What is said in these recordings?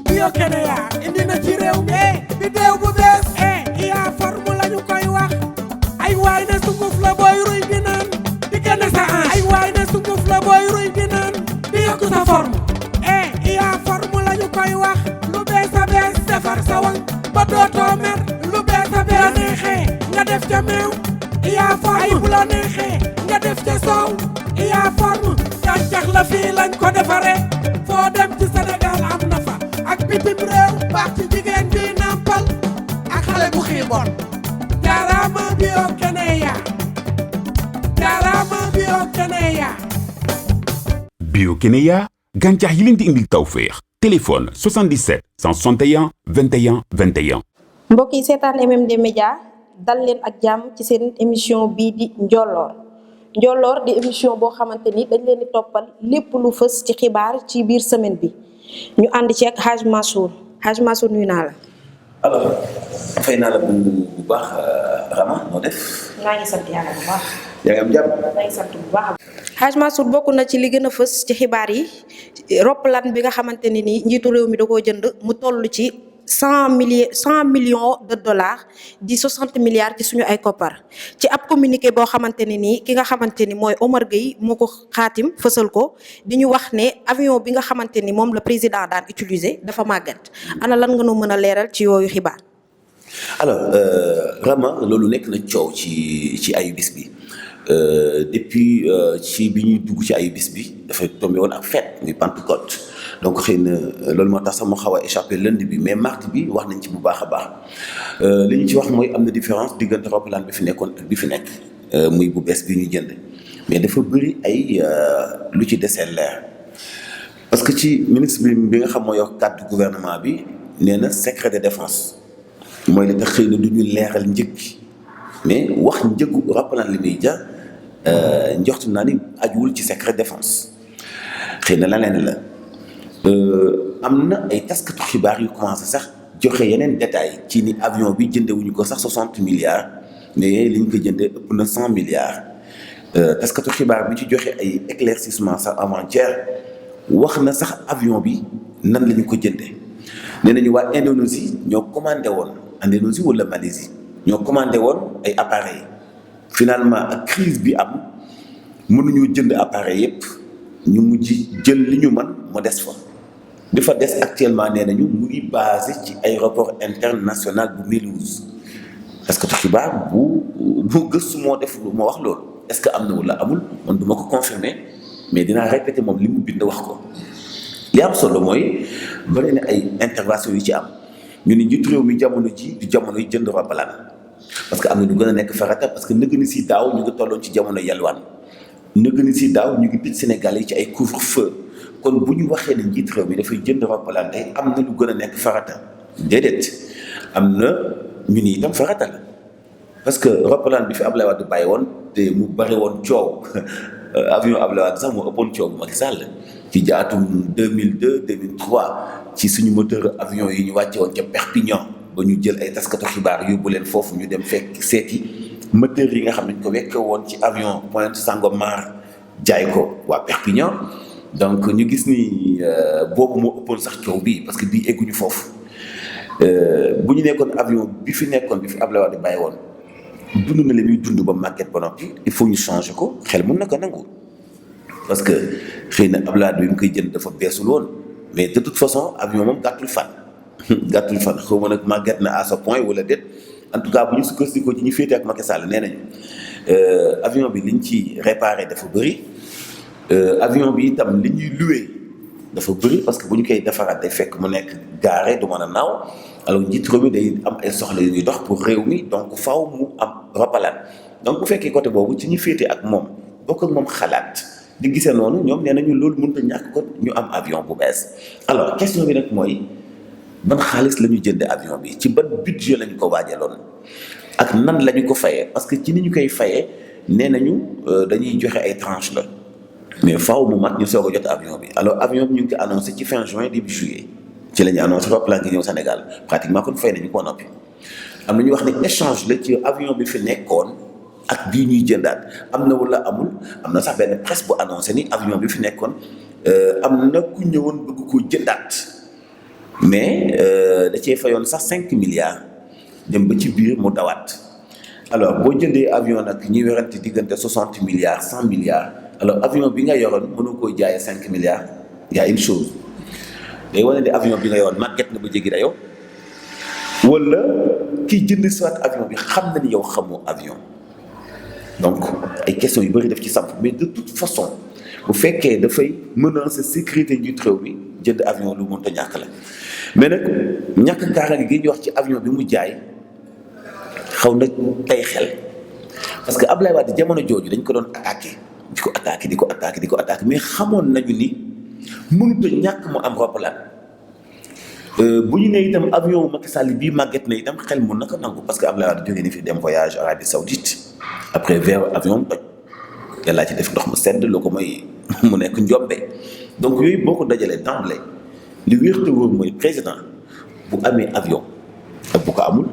bio Kenya indi na ci réew mi bidéew bu bees yaa forme lañu koy wax ay waay ne sunguf la booy ruy di naan di génne sa ange ay waay ne sunguf la booy ruy di naan di yokku sa forme yaa forme lañu koy wax lu bees a bees defar sa wang ba dootoo mer lu bees a bees neexee nga def ca meew yaa forme bu la neexee nga def ca soow yaa forme gàncax la fii lañ ko defare foo dem ci Sénégal am na fa ak bitim réew baax ci jigéen bi nampal ak xale bu xiibon jaaraama bio Kenya jaaraama bio Kenya Bio Kenya gàncax yi leen di indil tawféex téléphone 77 161 21 21 mbokk yi seetaan MMD Média dal leen ak jàmm ci seen émission bii di njolloor di émission boo xamante ni dañ leen di toppal lépp lu fës ci xibaar ci biir semaine bi ñu ànd ci ak Hadj Mansour nuyu naa la. alors fay naa la bu baax Rama noo def. maa ngi sant yàlla bu baax. yaa ngi am jàmm. maa ngi sant bu baax. Hadj Mansour bokk na ci li gën a fës ci xibaar yi roppalaan bi nga xamante ni nii njiitu réew mi da koo jënd mu toll ci 100 millions de dollars di 60 milliards ci suñu ay koppar ci ab communiqué boo xamante ne nii ki nga xamante ni mooy Omar Gueye moo ko xaatim fësal ko di ñu wax ne avion bi nga xamante ni moom la président daan utiliser dafa màggat ana lan nga noo mën a leeral ci yooyu xibaar. alors vraiment loolu nekk na coow ci ayu bis bi depuis ci bi ñuy dugg ci ayu bis bi dafay tombé woon ak fête muy Pentecôte. donc xëy na loolu moo tax sax mu xaw a échappé lundi bi mais mardi bi wax nañ ci bu baax a baax li ñu ci wax mooy am na différence diggante roppalaan bi fi nekkoon ak bi fi nekk muy bu bees bi ñu jënd mais dafa bëri ay lu ci desee leer parce que ci ministre bi nga xam moo yor kàddu gouvernement bi nee na secret de défense mooy li tax xëy na du ñu leeral njëg mais wax njëgu roppalaan li muy ja njoxtu naa ni ajuwul ci secret de défense xëy na leneen la. am na ay taskatu xibaar yu commencé sax joxe yeneen détails ci ni avion bi jëndewuñu ko sax 60 milliards mais li ñu ko jëndee ëpp na 100 milliards taskatu xibaar bi ci joxe ay éclaircissement sax avant-hier wax na sax avion bi nan la ñu ko jëndee nee nañu waa Indonésie ñoo commandé woon Indonésie wala Malaisie ñoo commandé woon ay appareils finalement ak crise bi am mënuñoo jënd appareil yépp ñu mujj jël li ñu mën mu des fa. bi fa des actuellement nee nañu mu ngi basé ci aéroport international bu Mulhouse parce que xibaar bu gëstu moo wax loolu est-ce que am na wala amul man du ma ko confirmer mais dinaa répéter moom li mu bind wax ko li am solo mooy bëri na ay intervention yu ci am ñu ni njiitu réew mi jamono ji du jamono yi jënd roppalaan parce que am na lu gën a nekk farata parce que nëgëni si daaw ñu ngi tolloon ci jamono yalwaan nëgëni si daaw ñu ngi tëj Sénégal yi ci ay couvre-feu kon bu ñu waxee ne njiit réew mi dafay jënd roppalaan tey am na lu gën a nekk farata déedéet am na ñu ni itam farata la parce que roppalaan bi fi Ablaye Wade bàyyi woon te mu bari woon coow avion Ablaye Wade sax moo ëppoon coow bu Macky Sall ci jaatum 2002 2003 ci suñu moteur avion yi ñu wàcce woon ca Perpignan ba ñu jël ay taskatu xibaar yóbbu leen foofu ñu dem fekk seeti moteur yi nga xam ne ñu ko wekke woon ci avion Pointe Sangomar jaay ko waa Perpignan donc ñu gis ni boobu moo ëppoon sax coow bii parce que bii egguñu foofu bu ñu nekkoon avion bi fi Abdoulaye Wade bàyyi woon dund na li muy dund ba màgget ba noppi il faut ñu changer ko xel mën na ko nangu parce que xëy na Abdoulaye Wade bi mu koy jënd dafa beesul woon mais de toute façon avion moom gàttul fan xaw ma nag màgget na à ce point wala déet en tout cas bu ñu sukkandikoo ci ñu féete ak Macky Sall nee nañu avion bi liñ ci réparé dafa bëri avion bi itam li ñuy loué dafa bëri parce que bu ñu koy defaraat day fekk mu nekk garé du mën a naaw alors njiitu réew mi day am ay soxla yu ñuy dox pour réew mi donc faaw mu am roppalaan donc bu fekkee côté boobu ci ñu féete ak moom bokk ak moom xalaat di gisee noonu ñoom nee nañu loolu mënut a ñàkk ko ñu am avion bu bees. alors question bi nag mooy ban xaalis la ñu jëndee avion bi ci ban budget lañ ko waajaloon ak nan la ñu ko fayee parce que ci ni ñu koy fayee nee nañu dañuy joxe ay tranches la. mais faaw mu mat ñu soog a jot avion bi alors avion bi ñu ngi ko annoncé ci fin juin début juillet ci la ñu annoncé roppalaan gi ñëw Sénégal pratiquement kon fay nañu ko noppi am na ñu wax ne échange la ci avion bi fi nekkoon ak bii ñuy jëndaat am na wala amul am na sax benn presse bu annoncé ni avion bi fi nekkoon am na ku ñëwoon bëgg koo jëndaat mais da cee fayoon sax 5 milliards dem ba ci biir mu dawaat. alors boo jëndee avion nag ñuy werante diggante 60 milliards 100 milliards alors avion bi nga yoroon mënu koo jaayee 5 milliards y a une chose day wane ne avion bi nga yoroon màgget na ba jéggi dayoo wala kiy jënd soit avion bi xam na ni yow xamoo avion. donc ay questions yu bëri def ci samp mais de toute façon bu fekkee dafay menacer sécurité njiit réew mi jënd avion lu mënta ñàkk la mais nag ñàkk kaaraange gi ñu wax ci avion bi mu jaay xaw na tey xel parce que Ablaye Wade jamono jooju dañ ko doon attaqué di ko attaqué mais xamoon nañu ni mënut a ñàkk mu am roppalaan bu ñu nee itam avion Macky Sall bii màgget na itam xel mun na ko nangu parce que Ablaye Wade jógee ni fi dem voyage Arabie Saoudite après vers avion toj yàllaa ci def ndox mu sedd loo ko mooy mu nekk njombe donc yooyu boo ko dajalee d'emblée li wér te wóor mooy président bu amee avion ak bu ko amul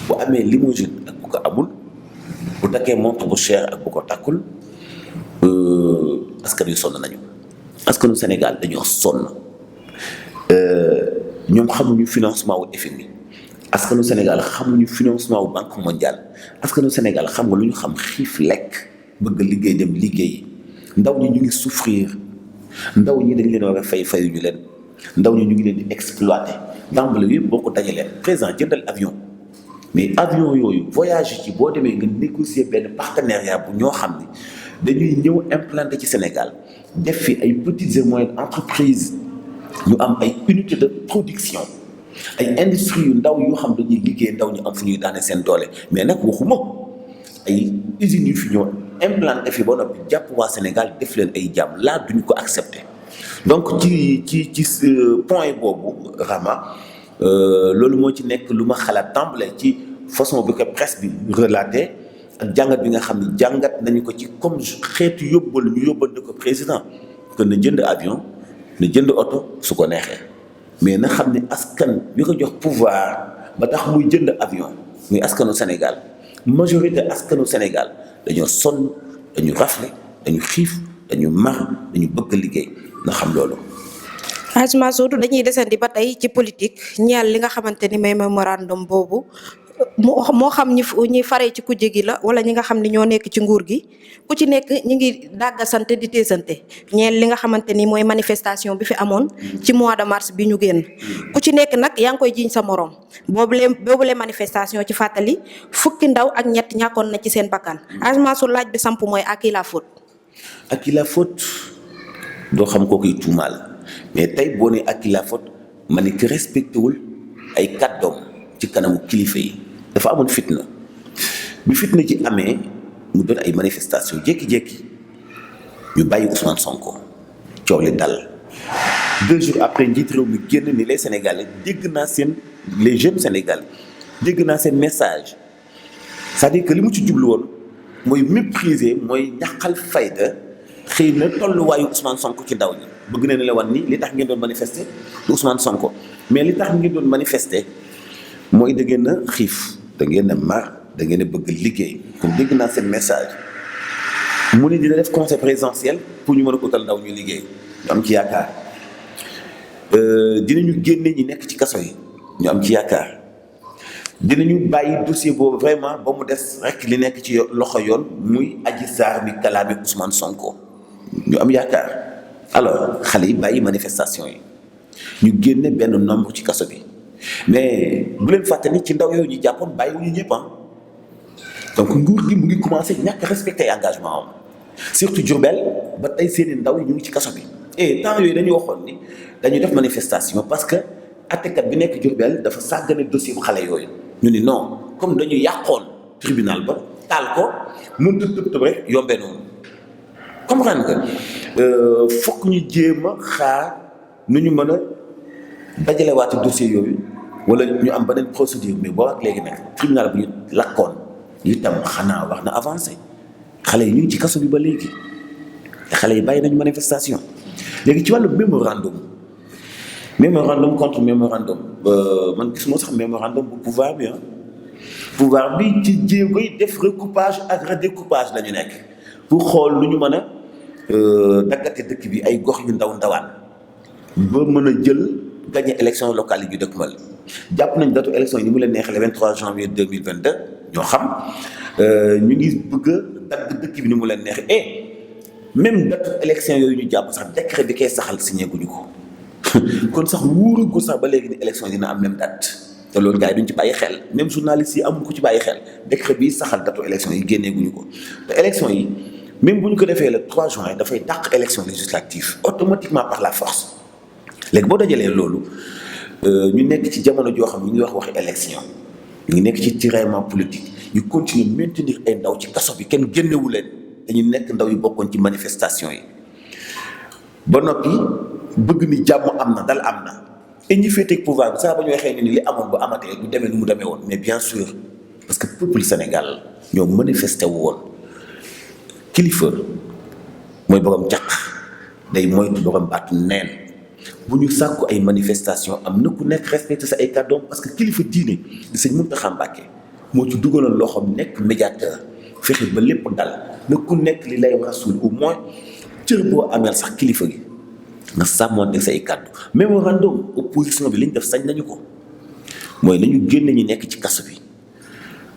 bu amee limousine ak bu ko amul bu takkee montre bu cher ak bu ko takkul askan wi sonn nañu askanu Sénégal dañoo sonn ñoom xamuñu financement wu FMI askanu Sénégal xamuñu financement wu Banque mondiale askanu Sénégal xam nga lu ñu xam xiif lekk bëgg liggéey dem liggéey ndaw ñi ñu ngi souffrir ndaw ñi dañ leen war a fayuñu leen ndaw ñi ñu ngi leen di exploiter d'emblée yëpp boo ko dajalee président jëndal avion mais avion yooyu voyage ci boo demee nga négocier benn partenariat bu ñoo xam ne dañuy ñëw implanter ci Sénégal def fi ay petites et moyennes entreprises ñu am ay unités de production ay industries yu ndaw yoo xam dañuy liggéey ndaw ñu am fu ñuy daane seen doole mais nag waxuma ay usines yu fi ñëw implanté fi ba noppi jàpp waa Sénégal def leen ay jàmm laa duñu ko accepter donc ci point boobu Rama loolu moo ci nekk lu ma xalaat tàmbale ci façon bi ko presse bi relaté ak jàngat bi nga xam ne jàngat nañu ko ci comme xeetu yóbbal ñu yóbbante ko président que na jënd avion na jënd oto su ko neexee mais na xam ne askan bi ko jox pouvoir ba tax muy jënd avion muy askanu Sénégal majorité askanu Sénégal dañoo sonn dañu rafle dañu xiif dañu mar dañu bëgg liggéey na xam loolu. Hadj Massoud dañuy desandi ba tey ci politique ñeel li nga xamante ni may mémorandum boobu moo xam ñi faree ci kujje gi la wala ñi nga xam ni ñoo nekk ci nguur gi ku ci nekk ñi ngi dàggasante di teesante ñeel li nga xamante ni mooy manifestation bi fi amoon ci mois de mars bi ñu génn ku ci nekk nag yaa ngi koy jiiñ sa morom boobule manifestation ci fàttali fukki ndaw ak ñett ñàkkoon na ci seen bakkan. Hadj Massoud laaj bi samp mooy à qui la faute. À qui la faute doo xam koo koy tuumaal mais tey boo nee à qui la faute ma ne que respecté wul ay kàddoom ci kanamu kilifa yi. dafa amoon fitna bi fitna ci amee mu doon ay manifestation jékki-jékki ñu bàyyi Ousmane Sonko coow li dal 2 jours après njiit réew mi génn ni les Sénégalais dégg naa seen les jeunes Sénégalais dégg naa seen message c'est-à-dire que li mu ci jublu woon mooy mépriser mooy ñàkkal fayda xëy na tolluwaayu Ousmane Sonko ci ndaw ñi bëgg na ne la wan ni li tax ngeen doon manifester du Ousmane Sonko mais li tax ngeen doon manifester mooy da ngeen a xiif da ngeen a mar da ngeen a bëgg liggéey comme dégg naa seen message mu ne dina def conseil présidentiel pour ñu mën a utal ndaw ñu liggéey ñu am ci yaakaar dinañu génne ñi nekk ci kaso yi ñu am ci yaakaar dinañu bàyyi dossier boobu vraiment ba mu des rek li nekk ci loxo yoon muy Adji Sarr mi kalaame Ousmane Sonko ñu am yaakaar alors xale yi bàyyi manifestation yi ñu génne benn nombre ci kaso bi mais bu leen fàtte ni ci ndaw yooyu ñu jàppoon bàyyiwuñu ñëpp donc nguur gi mu ngi commencé ñàkk respecté engagement am surtout Diourbel ba tey seeni ndaw yi ñu ngi ci kaso bi et temps yooyu dañu waxoon ni dañuy def manifestation parce que attekat bi nekk Diourbel dafa sàggane dossier bu xale yooyu ñu ni non comme dañu yàqoon tribunal ba taal ko mun tëb rek yombee noonu comprendre que fokk ñu jéem a xaar nu ñu mën a dajale waati dossier yooyu wala ñu am beneen procédure mais boo ak léegi nag tribunal bu ñu lakkoon itam xanaa wax na avancé xale yi ñu ngi ci kaso bi ba léegi te xale yi bàyyi nañu manifestation léegi ci wàllu mémorandum contre mémorandum man gisuma sax mémorandum bu pouvoir bi ci jéego yi def recoupage ak redécoupage la ñu nekk pour xool lu ñu mën a daggate dëkk bi ay gox yu ndawaan ba mën a jël gagné élection locale yi ñu dëkkmal jàpp nañ datu élection yi ni mu leen neexee le 23 janvier 2022 ñoo xam ñu ngi bëgg a dagg dëkk bi ni mu leen neexee et même datu élection yooyu ñu jàpp sax décret bi koy saxal signé guñu ko kon sax wóoragul sax ba léegi ni élection dina am même date te loolu gars yi duñ ci bàyyi xel même journalistes yi amul ko ci bàyyi xel décret bi saxal datu élection yi génnee guñu ko te élection yi même bu ñu ko defee le 3 juin dafay dàq élection législative automatiquement par la force léegi boo dajalee loolu ñu nekk ci jamono joo xam ñu ngi waxi élection ñu ngi nekk ci tiraillement politique ñu continuer maintenir ay ndaw ci kaso bi kenn génnewu leen dañu nekk ndaw yu bokkoon ci manifestation yi ba noppi bëgg ni jàmm am na dal am na et ñi féeteeg pouvoir bi saa ba ñu waxee ni li amoon bu amatee du demee nu mu demee woon mais bien sûr parce que peuple Sénégal ñoo manifesté wu woon kilifa mooy borom jàq day moytu borom baatu neen bu ñu sàkku ay manifestation am na ku nekk respecté sa ay kàddoom parce que kilifa diine di Sëñ Mountakha Mbacké moo ci dugaloon loxoom nekk médiateur fexe ba lépp dal na ku nekk li lay rasul au moins cër boo ameel sax kilifa gi nga sàmmoonte say kàddu mémorandum opposition bi li ñu def sañ nañu ko mooy nañu génne ñi nekk ci kaso bi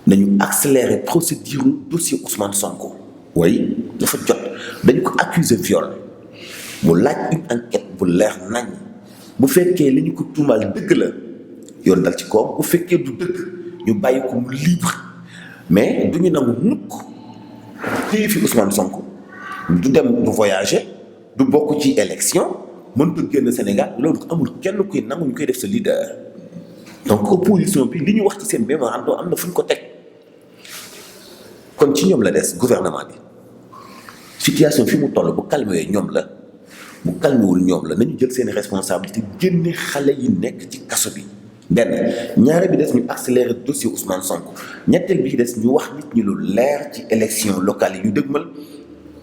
nañu accélérer procédure dossier Ousmane Sonko way dafa jot dañu ko accuser viol mu laaj une enquête bu leer nañ bu fekkee li ñu ko tuumaal dëgg la yoon dal ci kawam bu fekkee du dëgg ñu bàyyi ko mu libre mais du ñu nangu mukk téye fi Ousmane Sonko du dem du voyager du bokk ci élection mënut a génn Sénégal loolu amul kenn kuy nangu ñu koy def sa leader donc opposition bi li ñu wax ci seen mémorandum am na fu ñu ko teg kon ci ñoom la des gouvernement bi situation fi mu toll bu calmé ñoom la bu calméwul ñoom la nañu jël seen responsabilité génne xale yi nekk ci kaso bi benn ñaare bi des ñu accélérer dossier Ousmane Sonko ñetteel bi des ñu wax nit ñi lu leer ci élection locale yi ñu dëgmal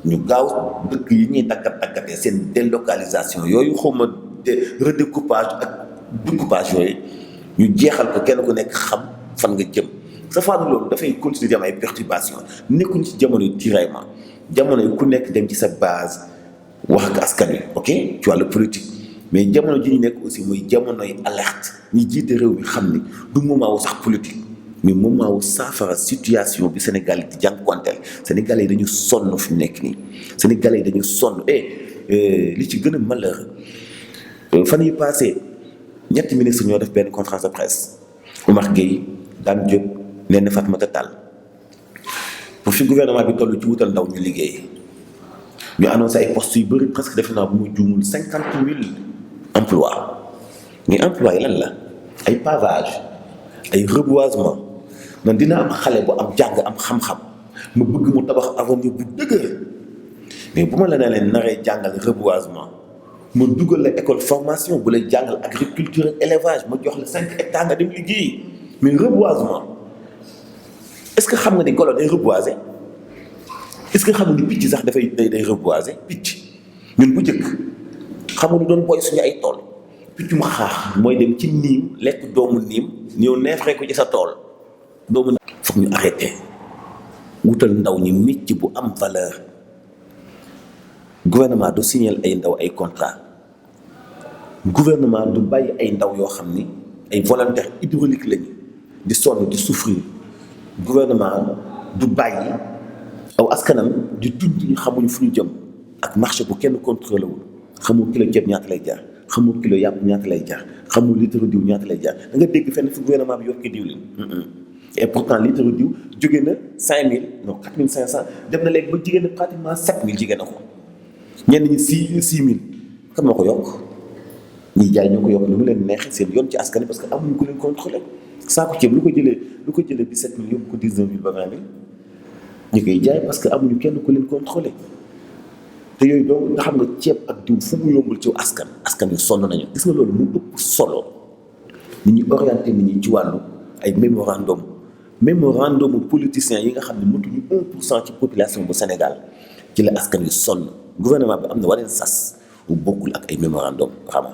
ñu gaaw dëkk yi ñuy tàggatee seen délocalisation yooyu xawma redécoupage ak découpage yooyu ñu jeexal ko kenn ku nekk xam fan nga jëm sa faanu loolu dafay continuer di am ay perturbations nekkuñ ci jamono tiraillement jamono yi ku nekk dem ci sa base wax ak askan wi ok ci wàllu politique mais jamono ji ñu nekk aussi mooy jamonoy alerte ñi jiite réew mi xam ni du moment wu sax politique mais moment wu saafara situation bi Sénégal yi di jànkuwanteel Sénégalais yi dañu sonn fi mu nekk nii Sénégalais yi dañu sonn li ci gën a malheur fan yi passé ñetti ministre ñoo def benn conférence de presse Oumar Gueye Dame Diop Néné Fatoumata Tall pour fi gouvernement bi toll ci wutal ndaw ñu liggéey ñu annoncé ay postes yu bëri presque defe naa bu mu juumul 50 000 emplois mais emplois yi lan la ay pavage ay reboisement man dina am xale bu am jàng am xam-xam ma bëgg mu tabax avenir bu dëgër mais bu ma la nee leen naree jàngal reboisement ma dugal la école formation bu lay jàngal agriculture ak élevage ma jox la 5 hectares nga dem liggéey mais reboisement est-ce que xam nga ni golo day reboiser est-ce que xam nga ni picc sax dafay day reboiser picc ñun bu njëkk xam nga lu doon boy suñu ay tool piccum xaax mooy dem ci niim lekk doomu niim ñëw neefere ko ci sa tool doomu foog ñu arrêté wutal ndaw ñi métier bu am valeur gouvernement du signer ay ndaw ay contrat gouvernement du bàyyi ay ndaw yoo xam ni ay volontaires hydrauliques lañu di sonn di souffrir gouvernement du bàyyi aw askanam di dund ñu xamuñu fu ñu jëm ak marché bu kenn contrôlé wul xamul kilo ceeb ñaata lay jaar xamul kilo yàpp ñaata lay jaar xamul litre diw ñaata lay jaar da nga dégg fenn fu gouvernement bi yokkee diwlin et pourtant litre diw jóge na 5000 non 4500 dem na léegi ba jigéen na pratiquement 7000 jigéen na ko ñenn ñi 6000 kan moo ko yokk ñi jaay ñoo ko yokk lu mu leen neexee seen yoon ci askan parce que amuñu ko leen contrôlé saako ceeb lu ko jëlee 17000 yóbbu ko 19000 ba 20000 ñu koy jaay parce que amuñu kenn ku leen contrôlé te yooyu donc nga xam nga ceeb ak diw fu mu yombul ci askan wi sonn nañu gis nga loolu mu ëpp solo nit ñi orienté nit ñi ci wàllu ay mémorandum politiciens yi nga xam ne motuñu 1% ci population bu Sénégal ci la askan wi sonn gouvernement bi am na waneen sas bu bokkul ak ay mémorandum xama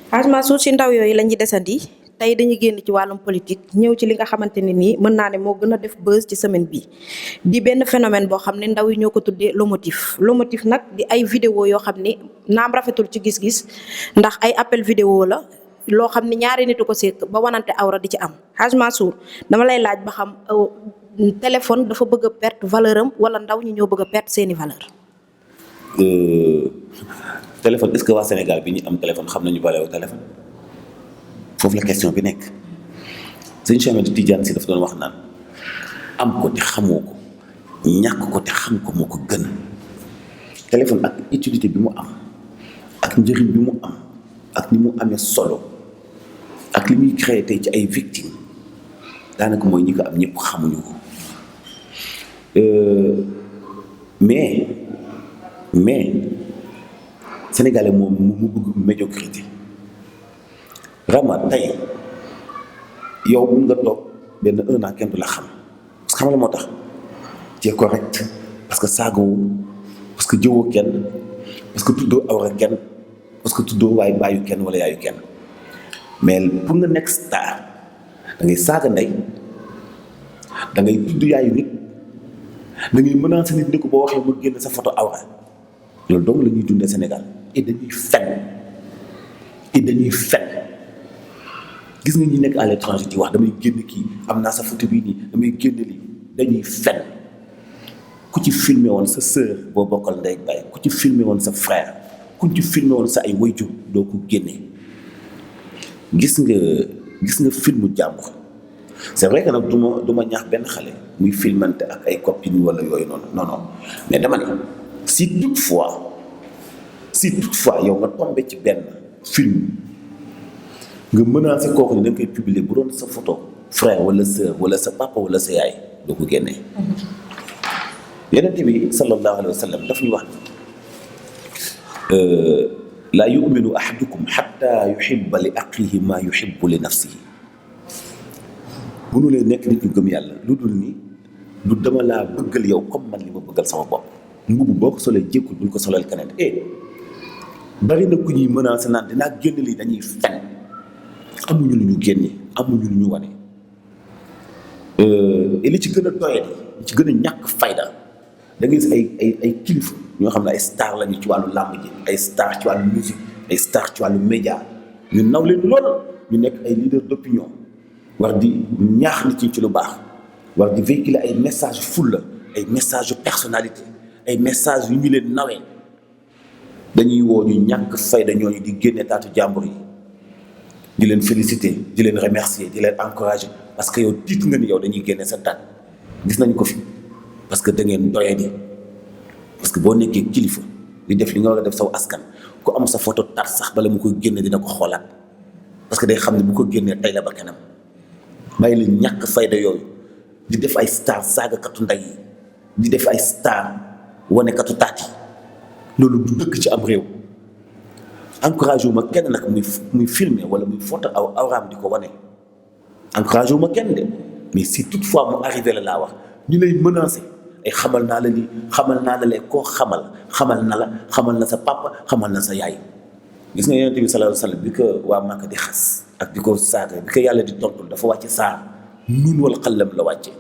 franchement suuf si ndaw yooyu la ñuy desandi tey dañuy génn ci wàllum politique ñëw ci li nga xamante ne nii mën naa ne moo gën a def buzz ci semaine bi di benn phénomène boo xam ne ndaw yi ñoo ko tuddee lomotif nag di ay vidéo yoo xam ne naam rafetul ci gis-gis ndax ay appel vidéo la loo xam ne ñaari nit ko séq ba wanante awra di ci am Hadj Mansour dama lay laaj ba xam téléphone dafa bëgg a perte valeur am wala ndaw ñi ñoo bëgg a perte seeni valeur. téléphone est-ce que waa Sénégal bi ñu am téléphone xam nañu valeur téléphone foofu la question bi nekk sëñ Cheikh Ahmed Tidiane Sy dafa doon wax naan am ko te xamoo ko ñàkk ko te xam ko moo ko gën téléphone ak utilité bi mu am ak njëriñ bi mu am ak ni mu amee solo ak li muy créé tey ci ay victimes daanaka mooy ñi ko am ñëpp xamuñu ko mais sénégalais moom mu bëgg médiocrité vraiment tey yow mun nga toog benn 1 an kenn du la xam parce que xam la moo tax tu es correct parce que saagawoo parce que jëwoo kenn parce que tuddoo awra kenn parce que tuddoo waaye bàyyu kenn wala yaayu kenn mais pour nga nekk star da ngay saaga ndey da ngay tudd yaayu nit da ngay menacer nit ni ko boo waxee mu génn sa photo awra loolu donc la ñuy dundee Sénégal et dañuy fen gis nga ñi nekk à l'étranger di wax damay génn kii am naa sa photo bii nii damay génn lii dañuy fen ku ci filmé woon sa sœur boo bokkal ndey ak baay ku ci filmé woon sa frère ku ci filmé woon sa ay wayjur doo ko génne gis nga filmu jàmbur c'est vrai que nag du ma ñaax benn xale muy filmante ak ay copines wala yooyu noonu non mais dama ne si toutefois yow nga tombé ci benn film nga menacé kooku ne da nga koy publier bu doon sa photo frère wala sœur wala sa papa wala sa yaay doo ko génnee Yonent bi sallallahu alayhi wa sallam daf ñu wax laa yuminu ahadukum xatta yuhibba li axihi maa yuhibbu li nafsihi mënu leen nekk nit ñu gëm yàlla lu dul ni du dama laa bëggal yow comme man li ma bëggal sama bopp mbubu boo ko solee jékkul bul ko solal keneen bari na ku ñuy menacé naan dinaa génn lii dañuy fen amuñu lu ñu génne amuñu lu ñu wane et li ci gën a doyadi li ci gën a ñàkk fayda da ngay gis ay kilifa ñoo xam ne ay star lañu ci wàllu làmb ji ay star ci wàllu musique ay star ci wàllu média ñu naw leen lool ñu nekk ay leader d'opinion war di ñaax nit ñi ci lu baax war di véhiculer ay message fulla ay message yu personnalité ay message yu ñu leen nawee dañuy woo ñu ñàkk fayda ñooñu di génne taatu jàmbur yi di leen féliciter di leen remercier di leen encourager parce que yow tiit nga ni yow dañuy génne sa taat gis nañ ko fi parce que da ngeen doyadi parce que boo nekkee kilifa di def li nga war a def saw askan ku am sa photo taat sax bala mu koy génne dina ko xoolaat parce que day xam ne bu ko génnee tey la ba kanam bàyyi leen ñàkk fayda yooyu di def ay star saagakatu ndey yi di def ay star wanekatu taat yi loolu du dëkk ci am réew encouragé wu ma kenn nag muy filmer wala muy photo awraam di ko wane encouragé wu ma kenn de mais si toutefois mu arrivé la laa wax ñu lay menacé ay xamal naa la lii xamal naa la lee koo xamal na sa papa xamal na sa yaay gis nga Yonent bi sallallahu alayhi wa sallam bi ko waa Màkka di xas ak di ko saaga bi ko yàlla di tontul dafa wàcce saar nuun wal xalam la wàcce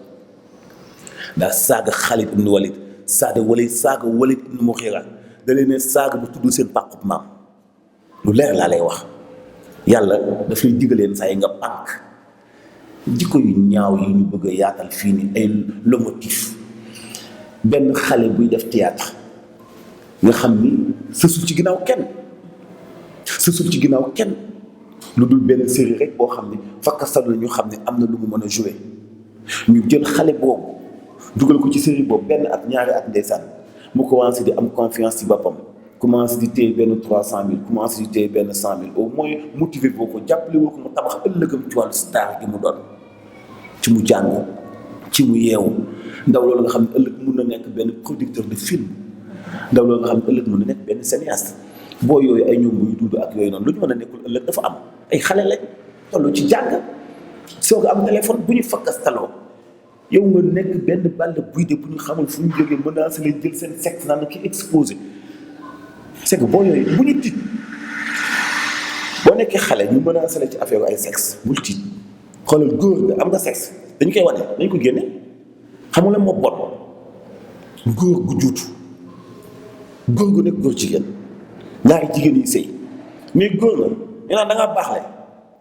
daa saaga Xaalid ibn Walid saaga Walid ibn Mughira da leen ne saaga bu tudd seen pàqub maam lu leer laa lay wax yàlla daf lay digaleen saa yi nga pànk jikko yu ñaaw yi ñu bëgg a yaatal fii ni ay lomotif benn xale buy def théâtre nga xam ni sësul ci ginnaaw kenn lu dul benn série rek boo xam ne fakkastalu la ñu xam ne am na lu mu mën a jouer ñu jël xale boobu dugal ko ci série boobu benn at ñaari at ndeysaan mu commencé di am confiance ci boppam commencé di téye benn 300 000 commencé di téye benn 100 000 au moins motivé boo ko jàppale woo ko mu tabax ëllëgam ci wàllu star gi mu doon ci mu jàng ci mu yeewu ndaw loolu nga xam ne ëllëg mun na nekk benn producteur de film ndaw loolu nga xam ne ëllëg mun na nekk benn cinéaste boo yooyu ay ñoom buy dudd ak yooyu noonu lu ñu mën a nekkul ëllëg dafa am ay xale lañ toll ci jàng soo ko am téléphone bu ñu fakkastaloo yow nga nekk benn balle buy de bu ñu xamul fu ñu jógee menacé leen jël seen sexe naan ki exposé c'est que boo yooyu bu ñu tiit boo nekkee xale ñu menacé la ci affaire ay sexe bul tiit xoolal góor nga am nga sexe dañu koy wane dañu ko génne xamul la moo bon góor gu juutu góor gu nekk góor jigéen ñaari jigéen yi sëy mais góor nga ñu naan da ngaa baax le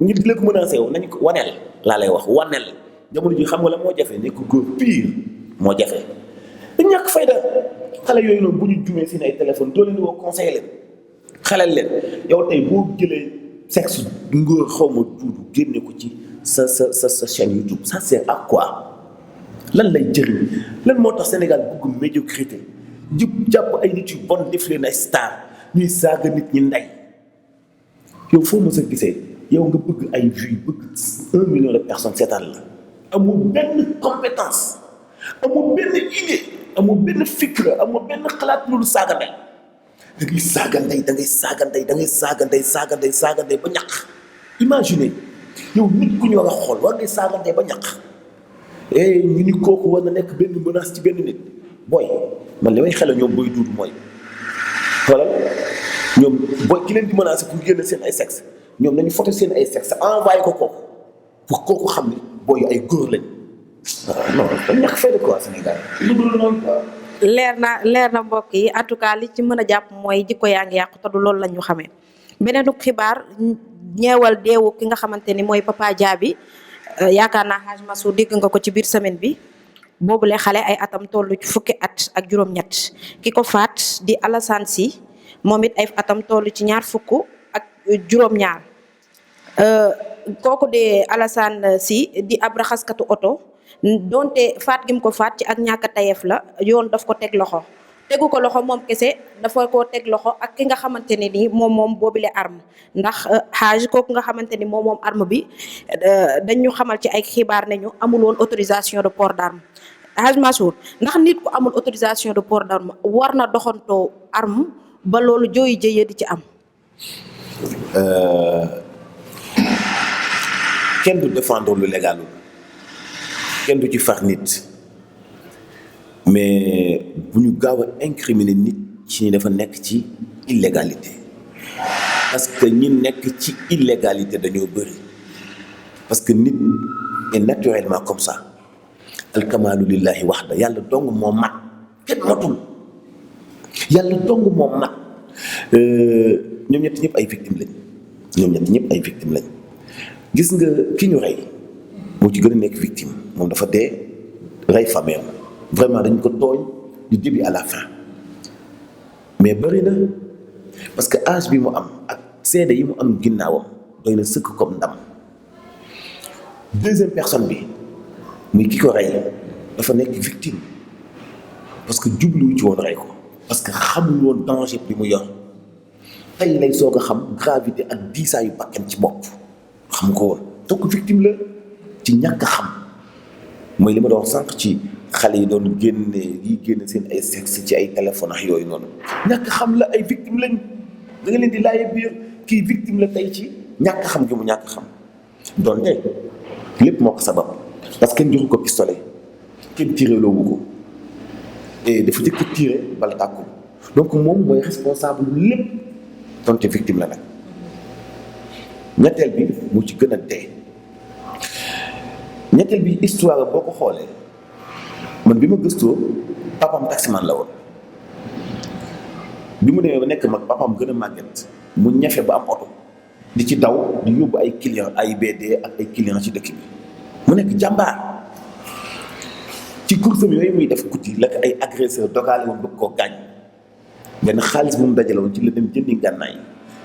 nit di la ko menacé yow nañ ko waneel laa lay wax waneel jamono ji xam nga la moo jafe nekk góor pire moo jafe dañ ñàkk fayda xale yooyu noonu bu ñu jumee seen ay téléphone doo leen woo conseillé leen xelal leen yow tey boo jëlee sexe ngóor xaw ma duudu génne ko ci sa chaîne YouTube ça sert à quoi lan lay jëriñ lan moo tax Sénégal bëgg médiocrité jàpp ay nit yu bon def leen ay star ñuy saaga nit ñi ndey yow foo mës a gisee yow nga bëgg ay vues bëgg 1 million de personnes seetaan la amul benn compétence amul benn idée amul benn fikra amul benn xalaat loolu saaga ndey da ngay saaga ndey da ngay saaga ndey da ngay saaga ndey saaga ndey saaga ndey ba ñaq imagine yow nit ku ñu war a xool war ngay saaga ndey ba ñaq ñu ni kooku war na nekk benn menace ci benn nit booy man li may xelal ñoom booy duud mooy xoolal ñoom booy ki leen di menacer pour génne seen ay sexe ñoom nañu photo seen ay sexe envoyé ko kooku pour kooku xam ne booy ay góor lañ non dañ ñàkk fay de quoi Sénégal lu dul noonu quoi. leer na mbokk yi en tout cas li ci mën a jàpp mooy jikko yaa ngi yàqu te du loolu la ñu xamee beneenu xibaar ñeewal deewu ki nga xamante ni mooy Papa Dia bi yaakaar naa Hadj Massou dégg nga ko ci biir semaine bi boobule xale ay atam tollu ci fukki at ak juróom-ñett ki ko faat di Alassane Sy moom it ay atam toll ci 20 ak juróom-ñaar kooku de Alassane Sy di ab raxaskatu oto donte faat gi mu ko faat ci ak ñàkk a tayeef la yoon daf ko teg loxo tegu ko loxo moom kese dafa koo teg loxo ak ki nga xamante ne ni moom boobile arme ndax Hadj kooku nga xamante ni moom arme bi dañu xamal ci ay xibaar ne ñu amul woon autorisation de port d'arme Hadj Massour ndax nit ku amul autorisation de port d'arme war na doxantoo arme ba loolu jooyi jëyee di ci am. kenn du défendre lu légalul kenn du ci far nit mais bu ñu gaaw a incriminer nit ci ñi dafa nekk ci illégalité parce que ñi nekk ci illégalité dañoo bëri parce que nit est naturellement comme ça alkamaalu lillahi waxda yàlla dong moo mat kenn matul yàlla dong moo mat ñoom ñett ñëpp ay victimes lañ ñoom ñett ñëpp ay victimes lañ gis nga ki ñu rey moo ci gën a nekk victime moom dafa dee rey famille vraiment dañ ko tooñ du début à la fin mais bëri na parce que âge bi mu am ak seede yi mu am ginnaawam doy na sëkk comme ndam deuxième personne bi muy ki ko rey dafa nekk victime parce que jubluwu ci woon rey ko parce que xamul woon danger bi mu yor tey lay soog a xam gravité ak diisaayu bakkan ci bopp xam ko woon donc victime la ci ñàkk a xam mooy li ma doon sànq ci xale yi doon génne seen ay sexe ci ay téléphone ak yooyu noonu ñàkk xam la ay victime lañ da nga leen di laaye biir kii victime la tey ci ñàkk xam gi mu ñàkk xam donte lépp moo ko sabab parce que kenn joxu ko pistolet kenn tiré loowu ko et dafa jëkk tiré bala tàkkul donc moom mooy responsable lépp donte victime la nag ñetteel bi mu ci gën a dee ñetteel bi histoire boo ko xoolee man bi ma gëstoo papaam taximan la woon bi mu demee ba nekk mag papaam gën a màgget mu ñafe ba am oto di ci daw di yóbbu ay client ay BD ak ay client ci dëkk bi mu nekk jàmbaar ci course am yooyu muy def guddi la ko ay agresseur dogaale woon bëgg koo gaañ benn xaalis bu mu dajale woon ci la dem jëndi ngànnaay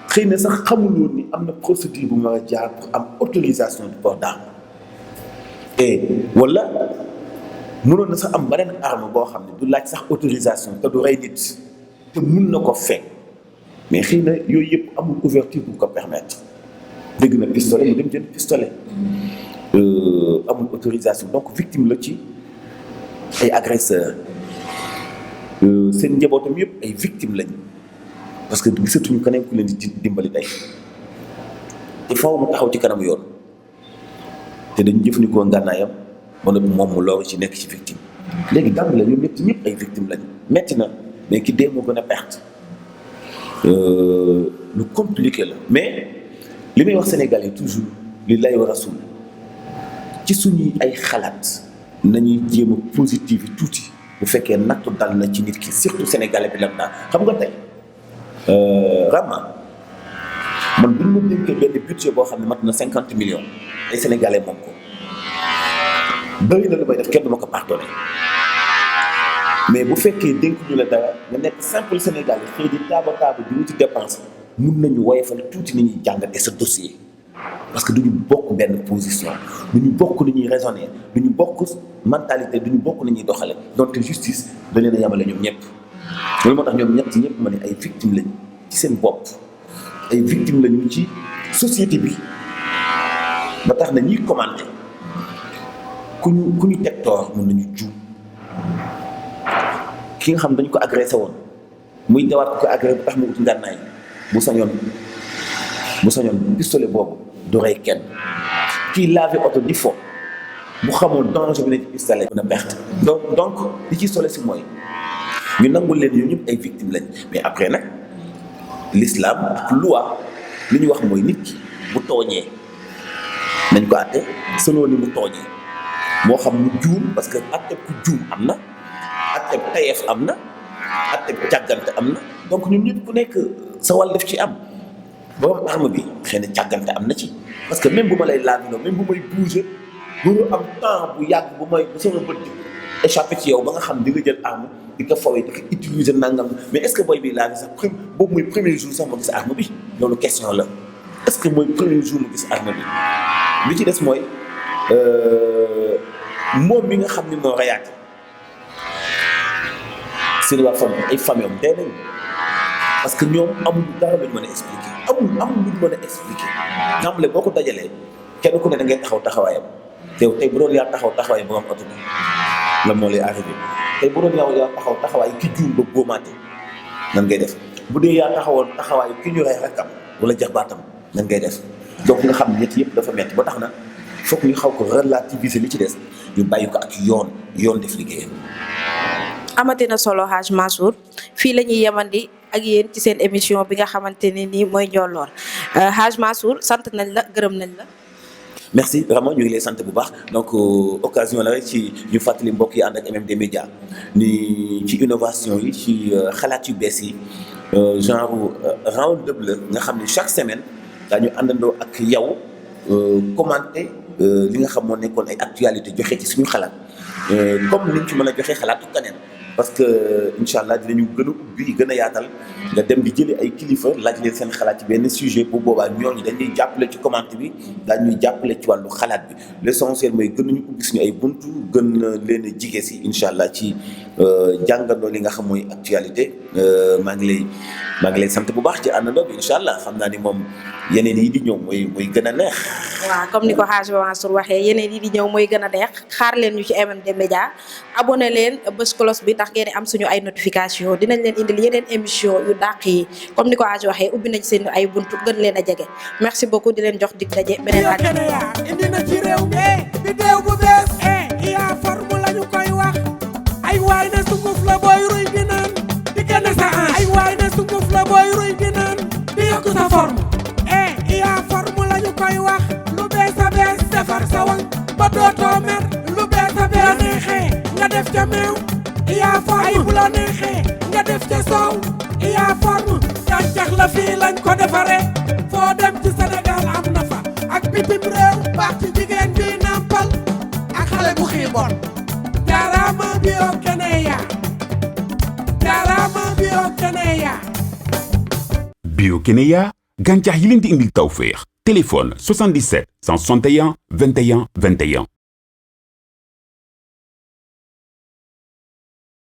xëy na sax xamul woon ni am na procédure bu ma war a jaar pour am autorisation du port d'arme et wala mënoon na sax am beneen arme boo xam ne du laaj sax autorisation te du rey nit te mun na ko fekk mais xëy na yooyu yëpp amul ouverture bu ko permettre dégg na pistolet mu dem jënd pistolet amul autorisation donc victime la ci ay agresseur seen njabootam yëpp ay victime lañ parce que gisatuñu keneen ku leen di dimbali tey te faaw mu taxaw ci kanam yoon te dañu jëfandikoo ngànnaayam ba noppi moom mu loolu ci nekk ci victime léegi dàmb la ñoom ñëpp ay victime lañ metti na mais ki dee moo gën a perte lu compliqué la mais li may wax Sénégal yi toujours li lay war a suul ci suñuy ay xalaat nañuy jéem a positif yi tuuti bu fekkee nattu dal na ci nit ki surtout sénégalais bi lam naa xam nga tey vraiment man bu ñu ma dénkee benn budget boo xam ne mat na 50 millions ay sénégalais moom ko bëri na lu may def kenn du ma ko pardonné mais bu fekkee dénk ñu la dara nga nekk simple sénégalais xëy di taaba di wuti dépense mun nañu woyofal tuuti ni ñuy jàngatee sa dossier parce que duñu bokk benn position duñu bokk ni ñuy raisonner duñu bokk mentalité duñu bokk ni ñuy doxale donc justice da leen a yamale ñoom ñëpp loolu moo tax ñoom ñëpp ma ne ay victimes lañu ci seen bopp ay victimes lañu ci société bi ba tax na ñuy commenter ku ñu teg toor mun nañu juum ki nga xam dañu ko agressé woon muy dawaat ko agressé ba tax mu uti ngànnaay bu sañoon pistolet boobu du rey kenn kii lavé oto di fo bu xamoon danger bi ne ci pistolet mën a perte donc li ci solo si mooy ñu nangul leen ñoom ñëpp ay victimes lañ mais après nag l'islam ak loi li ñu wax mooy nit ki bu tooñee nañ ko àtte selon ni mu tooñee moo xam mu juum parce que àtte ku juum am na àtte tayeef am na àtte càggante am na donc ñun ñëpp ku nekk sa wàll def ci am borom arme bi xëy na càggante am na ci parce que même bu ma lay laabiloo même bu may bouger mënu am temps bu yàgg bu sama bët di échappé ci yow ba nga xam di nga jël arme di ko fawee di ko utiliser nangam mais est-ce que booy bi laabi sax boobu mooy premier jour sax ma gis arme bi loolu question la est-ce que mooy premier jour ma gis arme bi li ci des mooy moom mi nga xam ni moo reyaate seen waa famille ay famille am dee nañ parce que ñoom amul dara luñ mën a expliquer amul luñ mën a expliquer ñaamle boo ko dajalee kenn ku ne da ngay taxawaayam tey bu doon yaa taxawaay borom oto bi la moo lay arrivé tey bu doon yaa taxawaay ki juum ba góomaate nan ngay def bu dee yaa taxawaay ki ñu rey rakkam wala jaxbaatam nan ngay def donc nga xam ñett yëpp dafa metti ba tax na foog ñu xaw ko relativiser li ci des ñu bàyyi ko ak yoon def liggéeyam. amatina solo Hadj Mansour fii la ñuy yemandi ak yéen ci seen émission bi nga xamante ne nii mooy Njolloor Hadj Mansour sant nañ la gërëm nañ la. merci vraiment ñu ngi lay sant bu baax donc occasion la rek ci ñu fàttali mbokk yi ànd ak MMD Média ni ci innovation yi ci xalaat yu bees yi genre round-up la nga xam ne chaque semaine daañu àndandoo ak yow commenter li nga xam moo nekkoon ay actualité joxe ci suñu xalaat comme niñ ci mën a joxe xalaatu kaneen parce que incha allah dinañu gën a ubbi gën a yaatal nga dem di jëlee ay kilifa laaj leen seen xalaat ci benn sujet bu boobaa ñooñu dañuy jàppale ci commenté bi daañuy jàppale ci wàllu xalaat bi l'essentiel mooy gën nañu ubbi suñu ay buntu gën leen a jige si incha allah ci jàngandoo li nga xam mooy actualité maa ngi lay sant bu baax ci àndandoo bi incha allah xam naa ni moom yeneen yi di ñëw mooy gën a neex. waaw comme ni ko Hadj Mansour waxee yeneen yi di ñëw mooy gën a neex xaar leen ñu ci MMD Média abonné leen bës cloche bi ndax ngeen am suñu ay notification dinañ leen indil yeneen émission yu dàq yi comme ni ko Hadj waxee ubbi nañ seen ay buntu gën leen a jege merci beaucoup di leen jox dig daje beneen laaj. indi na ci réew mi bidéew bu bees yaa forme lañu koy wax ay waay na sunguf la booy ruy di naan di gën sa ay waay na sunguf la booy ruy di naan di yokk sa forme yaa forme lañu koy wax lu bees a bees defar sa wang ba dootoo mer lu bees a bees la neexee nga def ca meew yaa forme ay bu la neexee nga def ca soow yaa forme gàncax la fii lañ ko defare foo dem ci Sénégal am na fa ak bitim réew baax ci jigéen bi nampal ak xale bu xiiboon jaaraama bio Kenya jaaraama bio Kenya Bio Kenya gàncax yi leen di indil tawfeex téléphone 77 161 21 21